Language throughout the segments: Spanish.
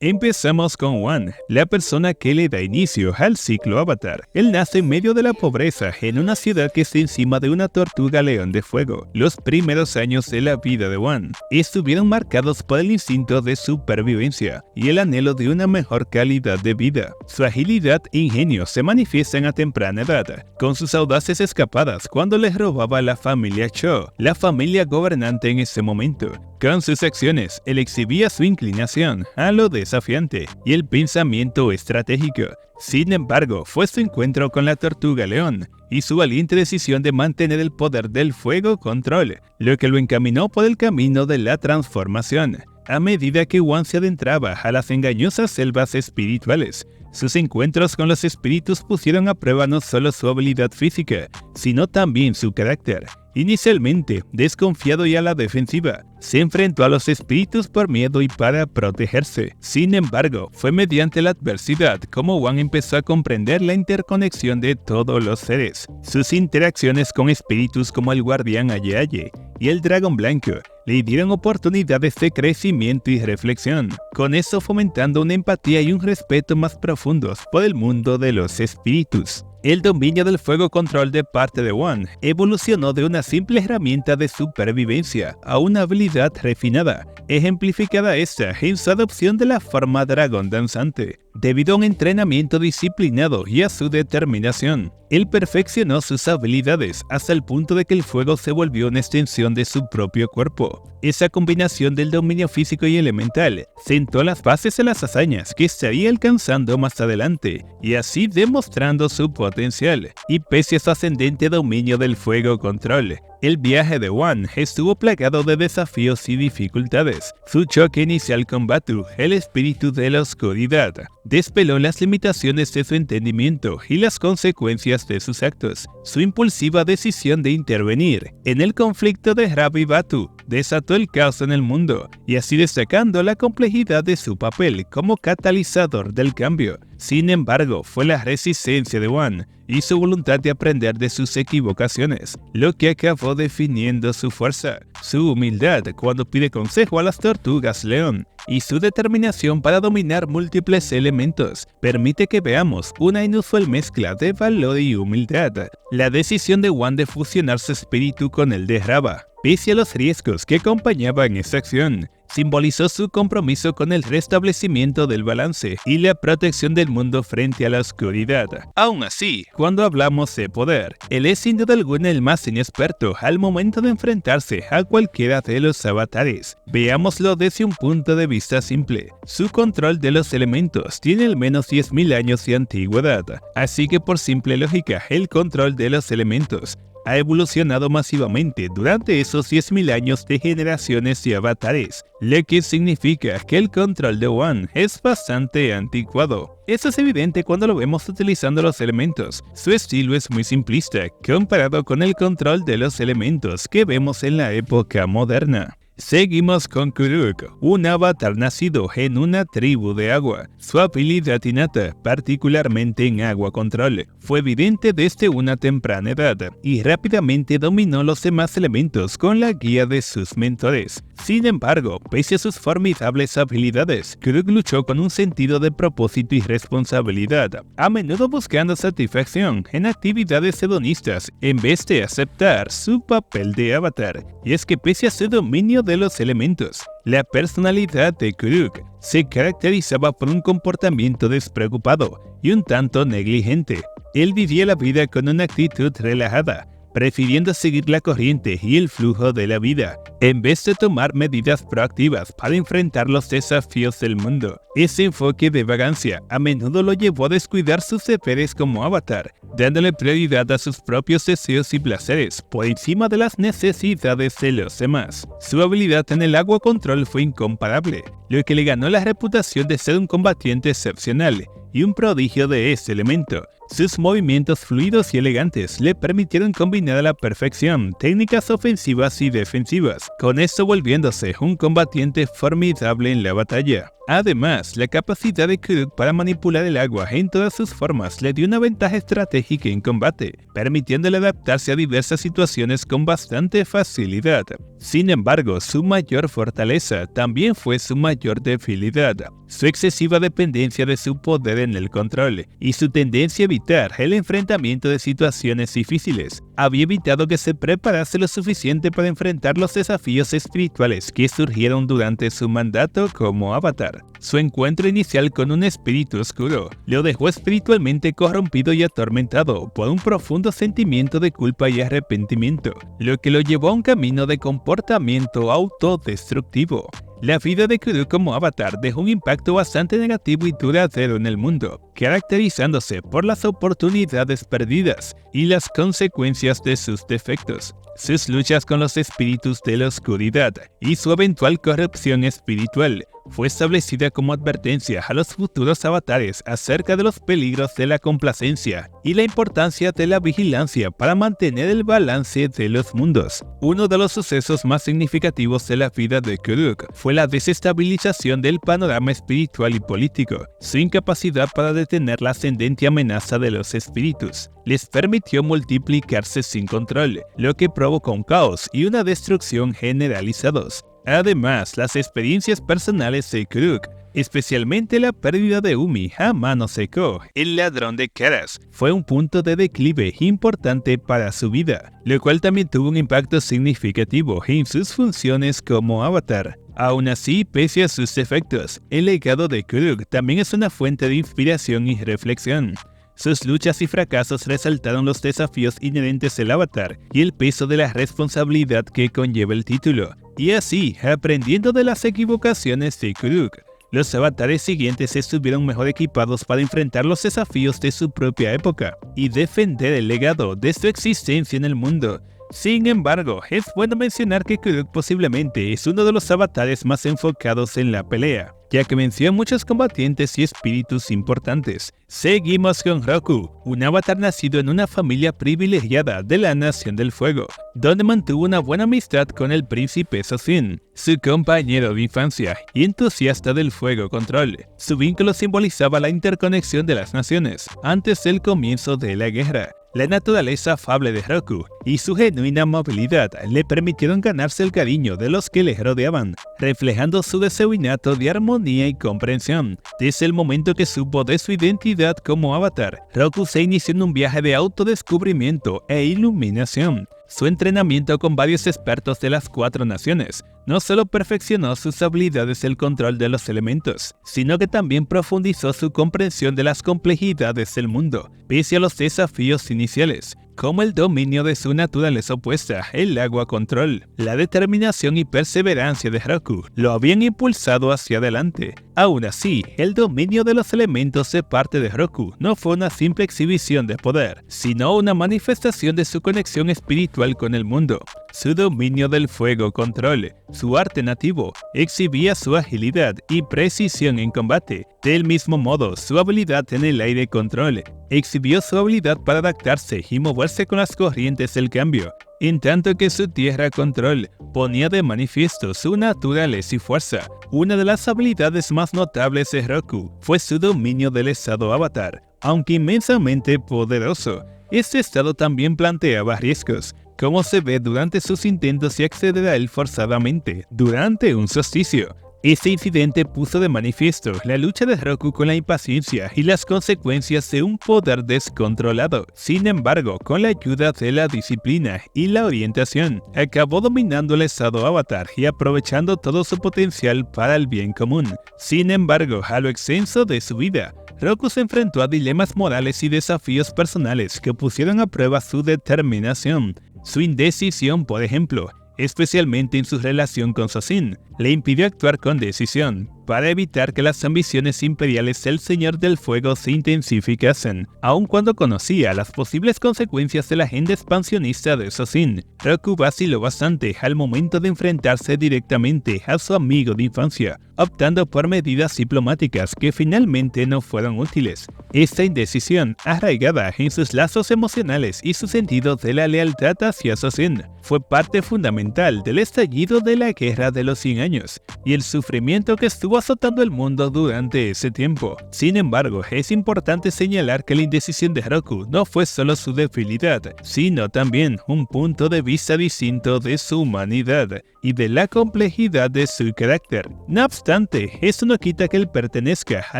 Empezamos con Wan, la persona que le da inicio al ciclo Avatar. Él nace en medio de la pobreza, en una ciudad que está encima de una tortuga león de fuego. Los primeros años de la vida de Wan estuvieron marcados por el instinto de supervivencia y el anhelo de una mejor calidad de vida. Su agilidad e ingenio se manifiestan a temprana edad, con sus audaces escapadas cuando les robaba a la familia Cho, la familia gobernante en ese momento. Con sus acciones, él exhibía su inclinación a lo desafiante y el pensamiento estratégico. Sin embargo, fue su encuentro con la tortuga león y su valiente decisión de mantener el poder del fuego control, lo que lo encaminó por el camino de la transformación. A medida que Wan se adentraba a las engañosas selvas espirituales, sus encuentros con los espíritus pusieron a prueba no solo su habilidad física, sino también su carácter. Inicialmente, desconfiado y a la defensiva, se enfrentó a los espíritus por miedo y para protegerse. Sin embargo, fue mediante la adversidad como Wan empezó a comprender la interconexión de todos los seres. Sus interacciones con espíritus como el guardián Aye y el dragón blanco le dieron oportunidades de crecimiento y reflexión, con eso fomentando una empatía y un respeto más profundos por el mundo de los espíritus. El dominio del fuego control de parte de Wan evolucionó de una simple herramienta de supervivencia a una habilidad refinada, ejemplificada esta en su adopción de la forma dragón danzante. Debido a un entrenamiento disciplinado y a su determinación, él perfeccionó sus habilidades hasta el punto de que el fuego se volvió una extensión de su propio cuerpo. Esa combinación del dominio físico y elemental sentó las bases de las hazañas que estaría alcanzando más adelante, y así demostrando su potencial. Y pese a su ascendente dominio del fuego control, el viaje de Wan estuvo plagado de desafíos y dificultades. Su choque inicial con Batu, el espíritu de la oscuridad, desveló las limitaciones de su entendimiento y las consecuencias de sus actos. Su impulsiva decisión de intervenir en el conflicto de Rav y Batu desató el caos en el mundo, y así destacando la complejidad de su papel como catalizador del cambio. Sin embargo, fue la resistencia de Wan y su voluntad de aprender de sus equivocaciones lo que acabó definiendo su fuerza. Su humildad cuando pide consejo a las tortugas león y su determinación para dominar múltiples elementos permite que veamos una inusual mezcla de valor y humildad. La decisión de Wan de fusionar su espíritu con el de Rava, pese a los riesgos que acompañaban esa acción, simbolizó su compromiso con el restablecimiento del balance y la protección del mundo frente a la oscuridad. Aún así, cuando hablamos de poder, él es sin duda alguna el más inexperto al momento de enfrentarse a cualquiera de los avatares. Veámoslo desde un punto de vista simple. Su control de los elementos tiene al menos 10.000 años de antigüedad, así que por simple lógica, el control de los elementos ha evolucionado masivamente durante esos 10.000 años de generaciones de avatares, lo que significa que el control de Wan es bastante anticuado. Eso es evidente cuando lo vemos utilizando los elementos. Su estilo es muy simplista comparado con el control de los elementos que vemos en la época moderna. Seguimos con Kuruk, un avatar nacido en una tribu de agua. Su habilidad innata, particularmente en agua control, fue evidente desde una temprana edad y rápidamente dominó los demás elementos con la guía de sus mentores. Sin embargo, pese a sus formidables habilidades, Kuruk luchó con un sentido de propósito y responsabilidad, a menudo buscando satisfacción en actividades hedonistas en vez de aceptar su papel de avatar. Y es que pese a su dominio de los elementos, la personalidad de Kuruk se caracterizaba por un comportamiento despreocupado y un tanto negligente. Él vivía la vida con una actitud relajada, prefiriendo seguir la corriente y el flujo de la vida, en vez de tomar medidas proactivas para enfrentar los desafíos del mundo. Ese enfoque de vagancia a menudo lo llevó a descuidar sus deberes como avatar, dándole prioridad a sus propios deseos y placeres por encima de las necesidades de los demás. Su habilidad en el agua control fue incomparable, lo que le ganó la reputación de ser un combatiente excepcional y un prodigio de ese elemento. Sus movimientos fluidos y elegantes le permitieron combinar a la perfección técnicas ofensivas y defensivas, con esto volviéndose un combatiente formidable en la batalla. Además, la capacidad de Kuruk para manipular el agua en todas sus formas le dio una ventaja estratégica en combate, permitiéndole adaptarse a diversas situaciones con bastante facilidad. Sin embargo, su mayor fortaleza también fue su mayor debilidad, su excesiva dependencia de su poder en el control y su tendencia a evitar el enfrentamiento de situaciones difíciles. Había evitado que se preparase lo suficiente para enfrentar los desafíos espirituales que surgieron durante su mandato como avatar. Su encuentro inicial con un espíritu oscuro lo dejó espiritualmente corrompido y atormentado por un profundo sentimiento de culpa y arrepentimiento, lo que lo llevó a un camino de comportamiento autodestructivo. La vida de Kuruk como avatar dejó un impacto bastante negativo y duradero en el mundo, caracterizándose por las oportunidades perdidas y las consecuencias de sus defectos. Sus luchas con los espíritus de la oscuridad y su eventual corrupción espiritual fue establecida como advertencia a los futuros avatares acerca de los peligros de la complacencia y la importancia de la vigilancia para mantener el balance de los mundos. Uno de los sucesos más significativos de la vida de Kuruk fue la desestabilización del panorama espiritual y político. Su incapacidad para detener la ascendente amenaza de los espíritus les permitió multiplicarse sin control, lo que provocó un caos y una destrucción generalizados. Además, las experiencias personales de Kuruk, especialmente la pérdida de Umi a Mano Seco, el ladrón de caras, fue un punto de declive importante para su vida, lo cual también tuvo un impacto significativo en sus funciones como avatar. Aún así, pese a sus defectos, el legado de Kuruk también es una fuente de inspiración y reflexión. Sus luchas y fracasos resaltaron los desafíos inherentes del avatar y el peso de la responsabilidad que conlleva el título. Y así, aprendiendo de las equivocaciones de Kuruk, los avatares siguientes estuvieron mejor equipados para enfrentar los desafíos de su propia época y defender el legado de su existencia en el mundo. Sin embargo, es bueno mencionar que Kuruk posiblemente es uno de los avatares más enfocados en la pelea, ya que venció a muchos combatientes y espíritus importantes. Seguimos con Roku, un avatar nacido en una familia privilegiada de la Nación del Fuego, donde mantuvo una buena amistad con el príncipe Sozin, su compañero de infancia y entusiasta del fuego control. Su vínculo simbolizaba la interconexión de las naciones antes del comienzo de la guerra. La naturaleza afable de Roku y su genuina movilidad le permitieron ganarse el cariño de los que le rodeaban, reflejando su deseo innato de armonía y comprensión. Desde el momento que supo de su identidad como avatar, Roku se inició en un viaje de autodescubrimiento e iluminación. Su entrenamiento con varios expertos de las 4 naciones no solo perfeccionó sus habilidades del control de los elementos, sino que también profundizó su comprensión de las complejidades del mundo, pese a los desafíos iniciales, como el dominio de su naturaleza opuesta, el agua control. La determinación y perseverancia de Roku lo habían impulsado hacia adelante. Aún así, el dominio de los elementos de parte de Roku no fue una simple exhibición de poder, sino una manifestación de su conexión espiritual con el mundo. Su dominio del fuego control, su arte nativo, exhibía su agilidad y precisión en combate. Del mismo modo, su habilidad en el aire control exhibió su habilidad para adaptarse y moverse con las corrientes del cambio, en tanto que su tierra control ponía de manifiesto su naturaleza y fuerza. Una de las habilidades más notables de Roku fue su dominio del estado avatar. Aunque inmensamente poderoso, este estado también planteaba riesgos, como se ve durante sus intentos de acceder a él forzadamente durante un solsticio. Este incidente puso de manifiesto la lucha de Roku con la impaciencia y las consecuencias de un poder descontrolado. Sin embargo, con la ayuda de la disciplina y la orientación, acabó dominando el estado avatar y aprovechando todo su potencial para el bien común. Sin embargo, a lo extenso de su vida, Roku se enfrentó a dilemas morales y desafíos personales que pusieron a prueba su determinación. Su indecisión, por ejemplo, especialmente en su relación con Sozin, le impidió actuar con decisión. para evitar que las ambiciones imperiales del Señor del Fuego se intensificasen, aun cuando conocía las posibles consecuencias de la agenda expansionista de Sozin. Roku vaciló bastante al momento de enfrentarse directamente a su amigo de infancia, optando por medidas diplomáticas que finalmente no fueron útiles. Esta indecisión, arraigada en sus lazos emocionales y su sentido de la lealtad hacia Sozin, fue parte fundamental del estallido de la Guerra de los 100 años y el sufrimiento que estuvo azotando el mundo durante ese tiempo. Sin embargo, es importante señalar que la indecisión de Roku no fue solo su debilidad, sino también un punto de vista distinto de su humanidad y de la complejidad de su carácter. No obstante, eso no quita que él pertenezca a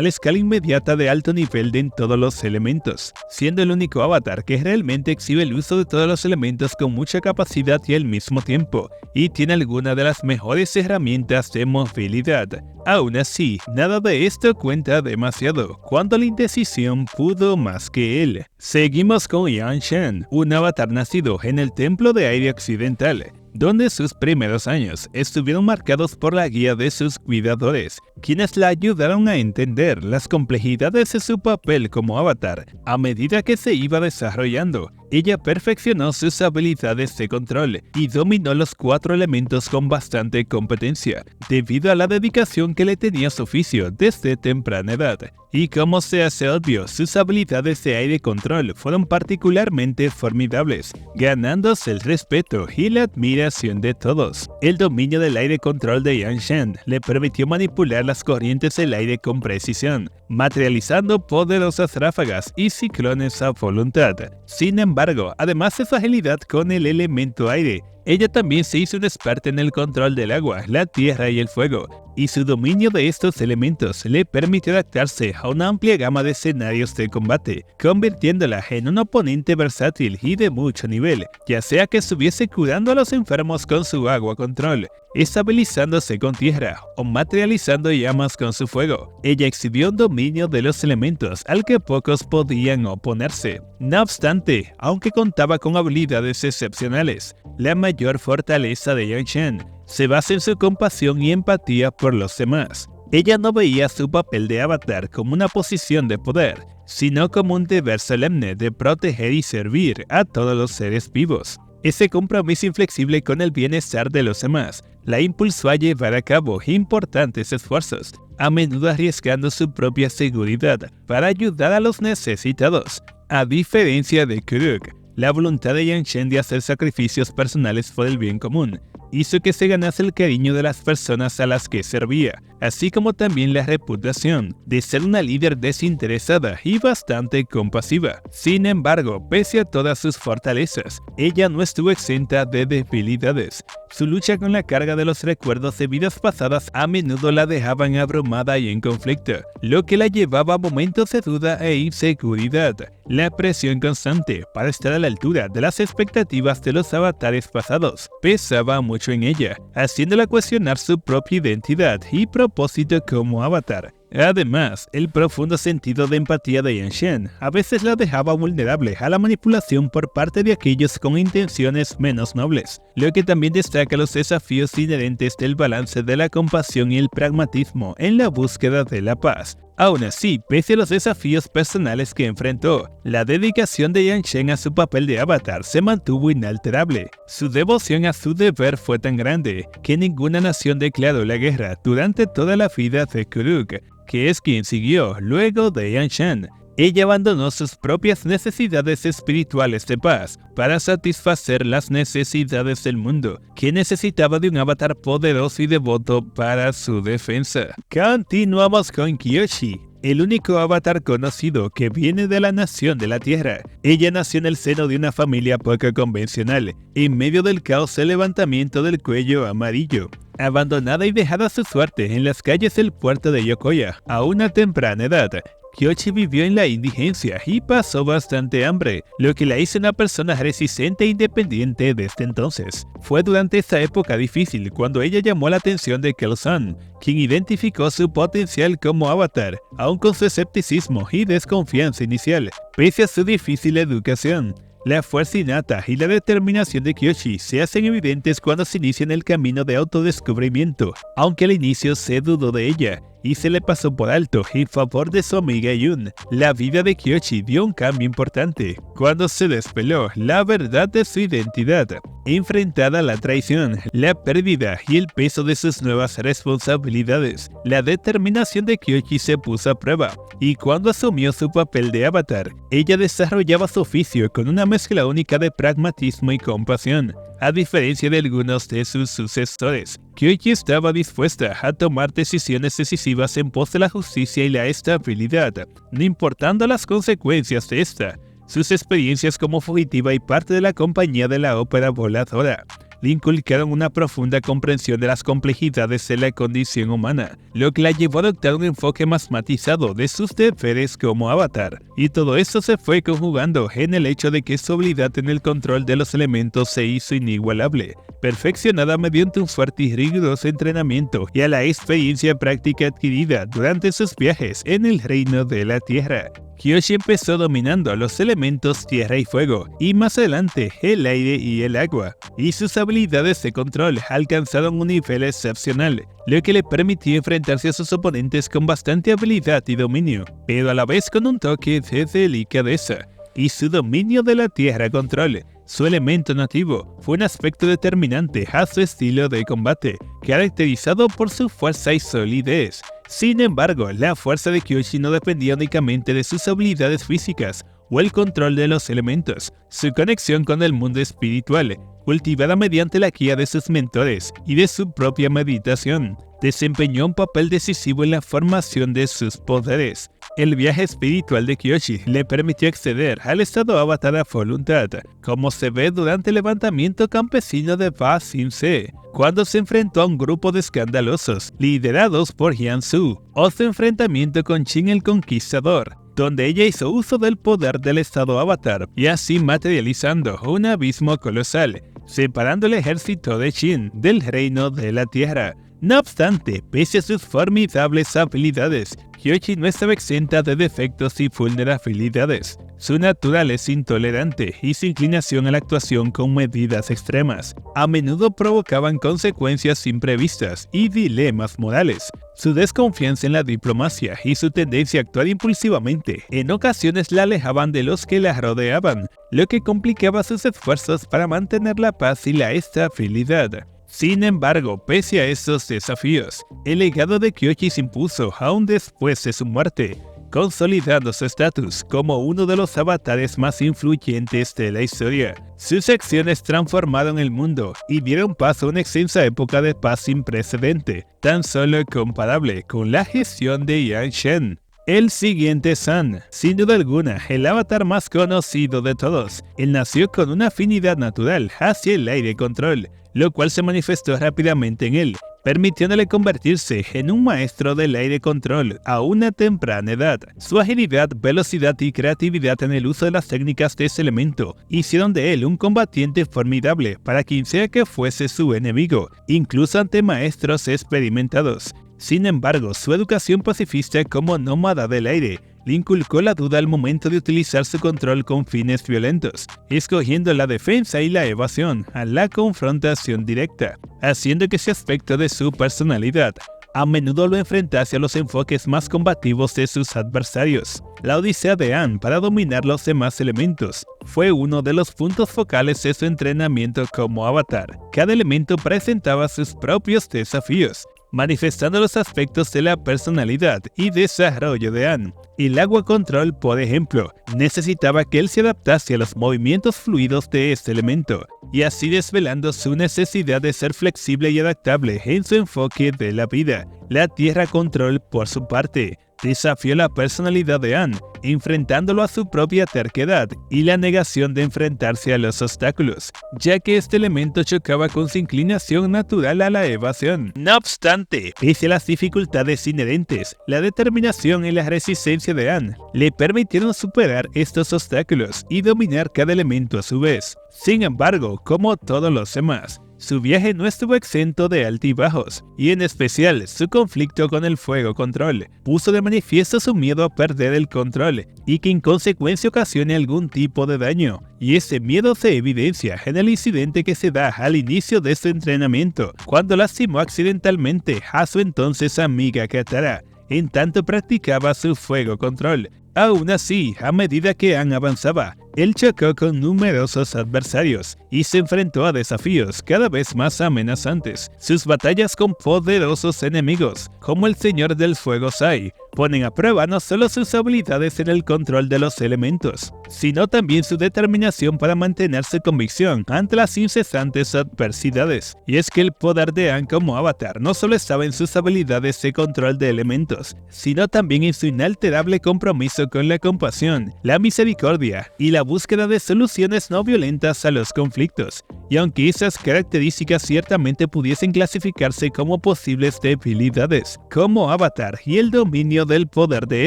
la escala inmediata de alto nivel en todos los elementos, siendo el único avatar que realmente exhibe el uso de todos los elementos con mucha capacidad y al mismo tiempo, y tiene algunas de las mejores herramientas de movilidad. Aún así, nada de esto cuenta demasiado, cuando la indecisión pudo más que él. Seguimos con Yan Shen, un avatar nacido en el Templo de Aire Occidental, donde sus primeros años estuvieron marcados por la guía de sus cuidadores, quienes la ayudaron a entender las complejidades de su papel como avatar. A medida que se iba desarrollando, ella perfeccionó sus habilidades de control y dominó los 4 elementos con bastante competencia, debido a la dedicación que le tenía a su oficio desde temprana edad. Y como se hace obvio, sus habilidades de aire control fueron particularmente formidables, ganándose el respeto y la admiración de todos. El dominio del aire control de Yan Shen le permitió manipular las corrientes del aire con precisión, materializando poderosas ráfagas y ciclones a voluntad. Sin embargo, además de su agilidad con el elemento aire, ella también se hizo una experta en el control del agua, la tierra y el fuego, y su dominio de estos elementos le permitió adaptarse a una amplia gama de escenarios de combate, convirtiéndola en un oponente versátil y de mucho nivel, ya sea que estuviese curando a los enfermos con su agua control, estabilizándose con tierra o materializando llamas con su fuego. Ella exhibió un dominio de los elementos al que pocos podían oponerse. No obstante, aunque contaba con habilidades excepcionales, la mayor fortaleza de Yan Shen se basa en su compasión y empatía por los demás. Ella no veía su papel de avatar como una posición de poder, sino como un deber solemne de proteger y servir a todos los seres vivos. Ese compromiso inflexible con el bienestar de los demás la impulsó a llevar a cabo importantes esfuerzos, a menudo arriesgando su propia seguridad para ayudar a los necesitados. A diferencia de Kuruk, la voluntad de Yan Shen de hacer sacrificios personales por el bien común hizo que se ganase el cariño de las personas a las que servía, así como también la reputación de ser una líder desinteresada y bastante compasiva. Sin embargo, pese a todas sus fortalezas, ella no estuvo exenta de debilidades. Su lucha con la carga de los recuerdos de vidas pasadas a menudo la dejaban abrumada y en conflicto, lo que la llevaba a momentos de duda e inseguridad. La presión constante para estar a la altura de las expectativas de los avatares pasados pesaba mucho en ella, haciéndola cuestionar su propia identidad y propósito como avatar. Además, el profundo sentido de empatía de Yan Shen a veces la dejaba vulnerable a la manipulación por parte de aquellos con intenciones menos nobles, lo que también destaca los desafíos inherentes del balance de la compasión y el pragmatismo en la búsqueda de la paz. Aún así, pese a los desafíos personales que enfrentó, la dedicación de Yan Shen a su papel de avatar se mantuvo inalterable. Su devoción a su deber fue tan grande que ninguna nación declaró la guerra durante toda la vida de Kuruk, que es quien siguió luego de Yan Shen. Ella abandonó sus propias necesidades espirituales de paz para satisfacer las necesidades del mundo, que necesitaba de un avatar poderoso y devoto para su defensa. Continuamos con Kyoshi, el único avatar conocido que viene de la nación de la Tierra. Ella nació en el seno de una familia poco convencional, en medio del caos del levantamiento del cuello amarillo. Abandonada y dejada a su suerte en las calles del puerto de Yokoya a una temprana edad, Kyoshi vivió en la indigencia y pasó bastante hambre, lo que la hizo una persona resistente e independiente desde entonces. Fue durante esta época difícil cuando ella llamó la atención de Kelson, quien identificó su potencial como avatar, aun con su escepticismo y desconfianza inicial, pese a su difícil educación. La fuerza innata y la determinación de Kyoshi se hacen evidentes cuando se inicia en el camino de autodescubrimiento, aunque al inicio se dudó de ella. y se le pasó por alto en favor de su amiga Yun. La vida de Kyoshi dio un cambio importante cuando se desveló la verdad de su identidad. Enfrentada a la traición, la pérdida y el peso de sus nuevas responsabilidades, la determinación de Kyoshi se puso a prueba, y cuando asumió su papel de avatar, ella desarrollaba su oficio con una mezcla única de pragmatismo y compasión. A diferencia de algunos de sus sucesores, Kyoshi estaba dispuesta a tomar decisiones decisivas en pos de la justicia y la estabilidad, no importando las consecuencias de esta. Sus experiencias como fugitiva y parte de la compañía de la ópera voladora le inculcaron una profunda comprensión de las complejidades de la condición humana, lo que la llevó a adoptar un enfoque más matizado de sus deberes como avatar. Y todo esto se fue conjugando en el hecho de que su habilidad en el control de los elementos se hizo inigualable, perfeccionada mediante un fuerte y riguroso entrenamiento y a la experiencia práctica adquirida durante sus viajes en el reino de la tierra. Kyoshi empezó dominando los elementos tierra y fuego, y más adelante el aire y el agua, y sus habilidades de control alcanzaron un nivel excepcional, lo que le permitió enfrentarse a sus oponentes con bastante habilidad y dominio, pero a la vez con un toque de delicadeza. Y su dominio de la tierra control, su elemento nativo, fue un aspecto determinante a su estilo de combate, caracterizado por su fuerza y solidez. Sin embargo, la fuerza de Kyoshi no dependía únicamente de sus habilidades físicas o el control de los elementos. Su conexión con el mundo espiritual, cultivada mediante la guía de sus mentores y de su propia meditación, desempeñó un papel decisivo en la formación de sus poderes. El viaje espiritual de Kyoshi le permitió acceder al estado avatar a voluntad, como se ve durante el levantamiento campesino de Ba Sing Se, cuando se enfrentó a un grupo de escandalosos liderados por Jiang Su, o su enfrentamiento con Qin el Conquistador, donde ella hizo uso del poder del estado avatar y así materializando un abismo colosal, separando el ejército de Qin del reino de la tierra. No obstante, pese a sus formidables habilidades, Kyoshi no estaba exenta de defectos y vulnerabilidades. Su natural es intolerante y su inclinación a la actuación con medidas extremas a menudo provocaban consecuencias imprevistas y dilemas morales. Su desconfianza en la diplomacia y su tendencia a actuar impulsivamente en ocasiones la alejaban de los que la rodeaban, lo que complicaba sus esfuerzos para mantener la paz y la estabilidad. Sin embargo, pese a estos desafíos, el legado de Kyoshi se impuso aún después de su muerte, consolidando su estatus como uno de los avatares más influyentes de la historia. Sus acciones transformaron el mundo y dieron paso a una extensa época de paz sin precedente, tan solo comparable con la gestión de Yang Shen. El siguiente San, sin duda alguna, el avatar más conocido de todos. Él nació con una afinidad natural hacia el aire control, lo cual se manifestó rápidamente en él, permitiéndole convertirse en un maestro del aire control a una temprana edad. Su agilidad, velocidad y creatividad en el uso de las técnicas de ese elemento hicieron de él un combatiente formidable para quien sea que fuese su enemigo, incluso ante maestros experimentados. Sin embargo, su educación pacifista como nómada del aire le inculcó la duda al momento de utilizar su control con fines violentos, escogiendo la defensa y la evasión a la confrontación directa, haciendo que ese aspecto de su personalidad a menudo lo enfrentase a los enfoques más combativos de sus adversarios. La odisea de Anne para dominar los demás elementos fue uno de los puntos focales de su entrenamiento como avatar. Cada elemento presentaba sus propios desafíos, manifestando los aspectos de la personalidad y desarrollo de Anne. El agua control, por ejemplo, necesitaba que él se adaptase a los movimientos fluidos de este elemento, y así desvelando su necesidad de ser flexible y adaptable en su enfoque de la vida. La tierra control, por su parte, desafió la personalidad de Anne, enfrentándolo a su propia terquedad y la negación de enfrentarse a los obstáculos, ya que este elemento chocaba con su inclinación natural a la evasión. No obstante, pese a las dificultades inherentes, la determinación y la resistencia de Anne le permitieron superar estos obstáculos y dominar cada elemento a su vez. Sin embargo, como todos los demás, su viaje no estuvo exento de altibajos, y en especial su conflicto con el fuego control puso de manifiesto su miedo a perder el control y que en consecuencia ocasione algún tipo de daño, y ese miedo se evidencia en el incidente que se da al inicio de su entrenamiento, cuando lastimó accidentalmente a su entonces amiga Katara, en tanto practicaba su fuego control. Aún así, a medida que Aang avanzaba, él chocó con numerosos adversarios y se enfrentó a desafíos cada vez más amenazantes. Sus batallas con poderosos enemigos, como el Señor del Fuego Sai, ponen a prueba no solo sus habilidades en el control de los elementos, sino también su determinación para mantener su convicción ante las incesantes adversidades. Y es que el poder de Aang como avatar no solo estaba en sus habilidades de control de elementos, sino también en su inalterable compromiso con la compasión, la misericordia y la búsqueda de soluciones no violentas a los conflictos. Y aunque esas características ciertamente pudiesen clasificarse como posibles debilidades, como avatar y el dominio del poder de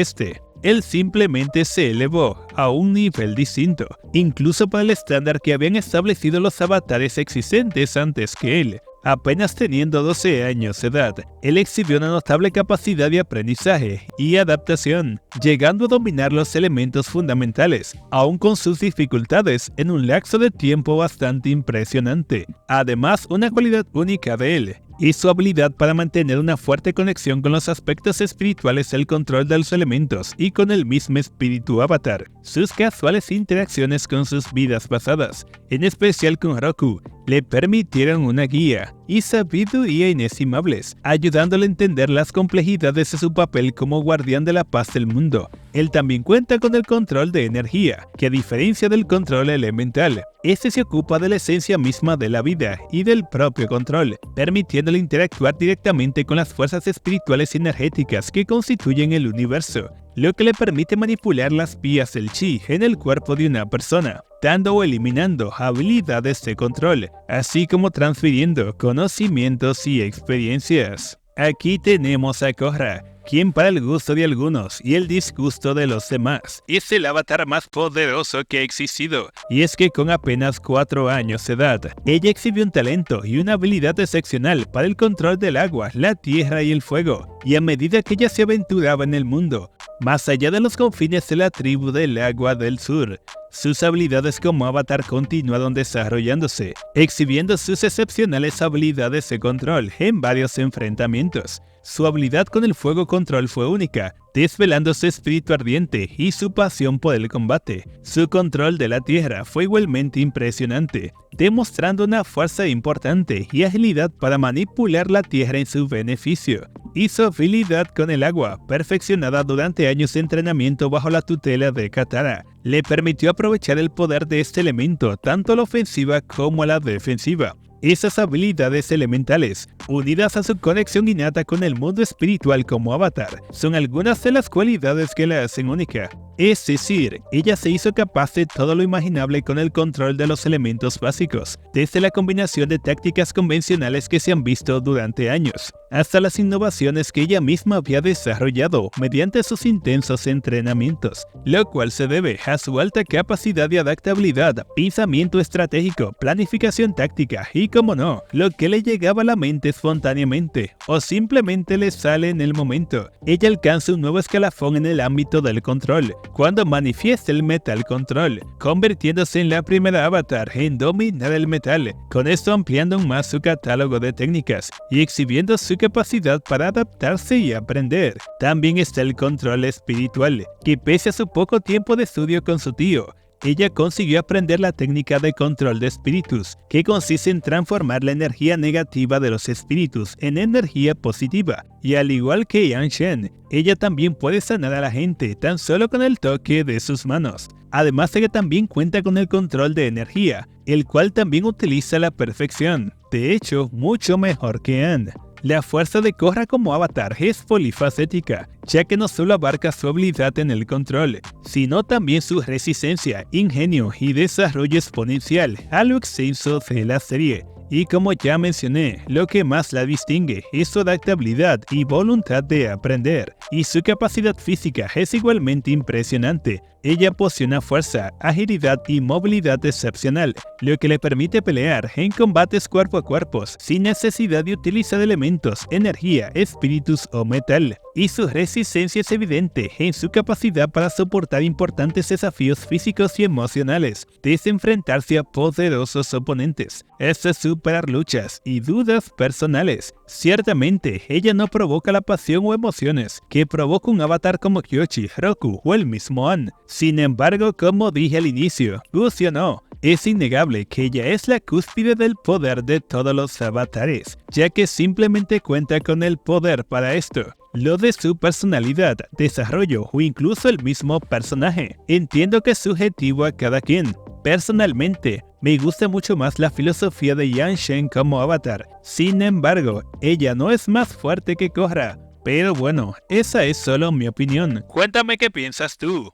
este, él simplemente se elevó a un nivel distinto, incluso para el estándar que habían establecido los avatares existentes antes que él. Apenas teniendo 12 años de edad, él exhibió una notable capacidad de aprendizaje y adaptación, llegando a dominar los elementos fundamentales, aun con sus dificultades, en un lapso de tiempo bastante impresionante. Además, una cualidad única de él y su habilidad para mantener una fuerte conexión con los aspectos espirituales del control de los elementos y con el mismo espíritu avatar. Sus casuales interacciones con sus vidas pasadas, en especial con Roku, le permitieron una guía y sabiduría inestimables, ayudándole a entender las complejidades de su papel como guardián de la paz del mundo. Él también cuenta con el control de energía, que a diferencia del control elemental, este se ocupa de la esencia misma de la vida y del propio control, permitiéndole interactuar directamente con las fuerzas espirituales y energéticas que constituyen el universo, lo que le permite manipular las vías del chi en el cuerpo de una persona, dando o eliminando habilidades de control, así como transfiriendo conocimientos y experiencias. Aquí tenemos a Korra, quien para el gusto de algunos y el disgusto de los demás, es el avatar más poderoso que ha existido. Y es que con apenas 4 años de edad, ella exhibió un talento y una habilidad excepcional para el control del agua, la tierra y el fuego. Y a medida que ella se aventuraba en el mundo, más allá de los confines de la tribu del agua del sur, sus habilidades como avatar continuaron desarrollándose, exhibiendo sus excepcionales habilidades de control en varios enfrentamientos. Su habilidad con el fuego control fue única, desvelando su espíritu ardiente y su pasión por el combate. Su control de la tierra fue igualmente impresionante, demostrando una fuerza importante y agilidad para manipular la tierra en su beneficio. Y su habilidad con el agua, perfeccionada durante años de entrenamiento bajo la tutela de Katara, le permitió aprovechar el poder de este elemento tanto a la ofensiva como a la defensiva. Esas habilidades elementales, unidas a su conexión innata con el mundo espiritual como avatar, son algunas de las cualidades que la hacen única. Es decir, ella se hizo capaz de todo lo imaginable con el control de los elementos básicos, desde la combinación de tácticas convencionales que se han visto durante años, hasta las innovaciones que ella misma había desarrollado mediante sus intensos entrenamientos, lo cual se debe a su alta capacidad de adaptabilidad, pensamiento estratégico, planificación táctica y, como no, lo que le llegaba a la mente espontáneamente o simplemente le sale en el momento. Ella alcanza un nuevo escalafón en el ámbito del control cuando manifiesta el Metal Control, convirtiéndose en la primera avatar en dominar el metal, con esto ampliando aún más su catálogo de técnicas y exhibiendo su capacidad para adaptarse y aprender. También está el control espiritual, que pese a su poco tiempo de estudio con su tío, ella consiguió aprender la técnica de control de espíritus, que consiste en transformar la energía negativa de los espíritus en energía positiva. Y al igual que Yang Shen, ella también puede sanar a la gente tan solo con el toque de sus manos. Además de que también cuenta con el control de energía, el cual también utiliza a la perfección. De hecho, mucho mejor que Aang. La fuerza de Korra como avatar es polifacética, ya que no solo abarca su habilidad en el control, sino también su resistencia, ingenio y desarrollo exponencial a lo extenso de la serie. Y como ya mencioné, lo que más la distingue es su adaptabilidad y voluntad de aprender, y su capacidad física es igualmente impresionante. ella posee una fuerza, agilidad y movilidad excepcional, lo que le permite pelear en combates cuerpo a cuerpo sin necesidad de utilizar elementos, energía, espíritus o metal. Y su resistencia es evidente en su capacidad para soportar importantes desafíos físicos y emocionales, desde enfrentarse a poderosos oponentes, hasta superar luchas y dudas personales. Ciertamente, ella no provoca la pasión o emociones que provoca un avatar como Kyoshi, Roku o el mismo Ann. Sin embargo, como dije al inicio, guste o no, es innegable que ella es la cúspide del poder de todos los avatares, ya que simplemente cuenta con el poder para esto. Lo de su personalidad, desarrollo o incluso el mismo personaje, entiendo que es subjetivo a cada quien. Personalmente, me gusta mucho más la filosofía de Yanshen como avatar. Sin embargo, ella no es más fuerte que Korra. Pero bueno, esa es solo mi opinión. Cuéntame qué piensas tú.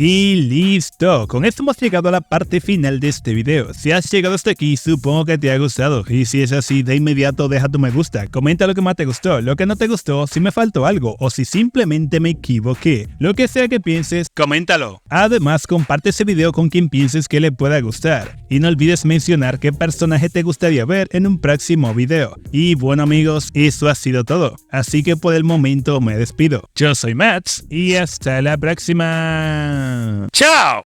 Y listo, con esto hemos llegado a la parte final de este video. Si has llegado hasta aquí, supongo que te ha gustado. Y si es así, de inmediato deja tu me gusta, comenta lo que más te gustó, lo que no te gustó, si me faltó algo o si simplemente me equivoqué. Lo que sea que pienses, coméntalo. Además, comparte ese video con quien pienses que le pueda gustar. Y no olvides mencionar qué personaje te gustaría ver en un próximo video. Y bueno amigos, eso ha sido todo. Así que por el momento me despido. Yo soy Mats y hasta la próxima. ¡Chao!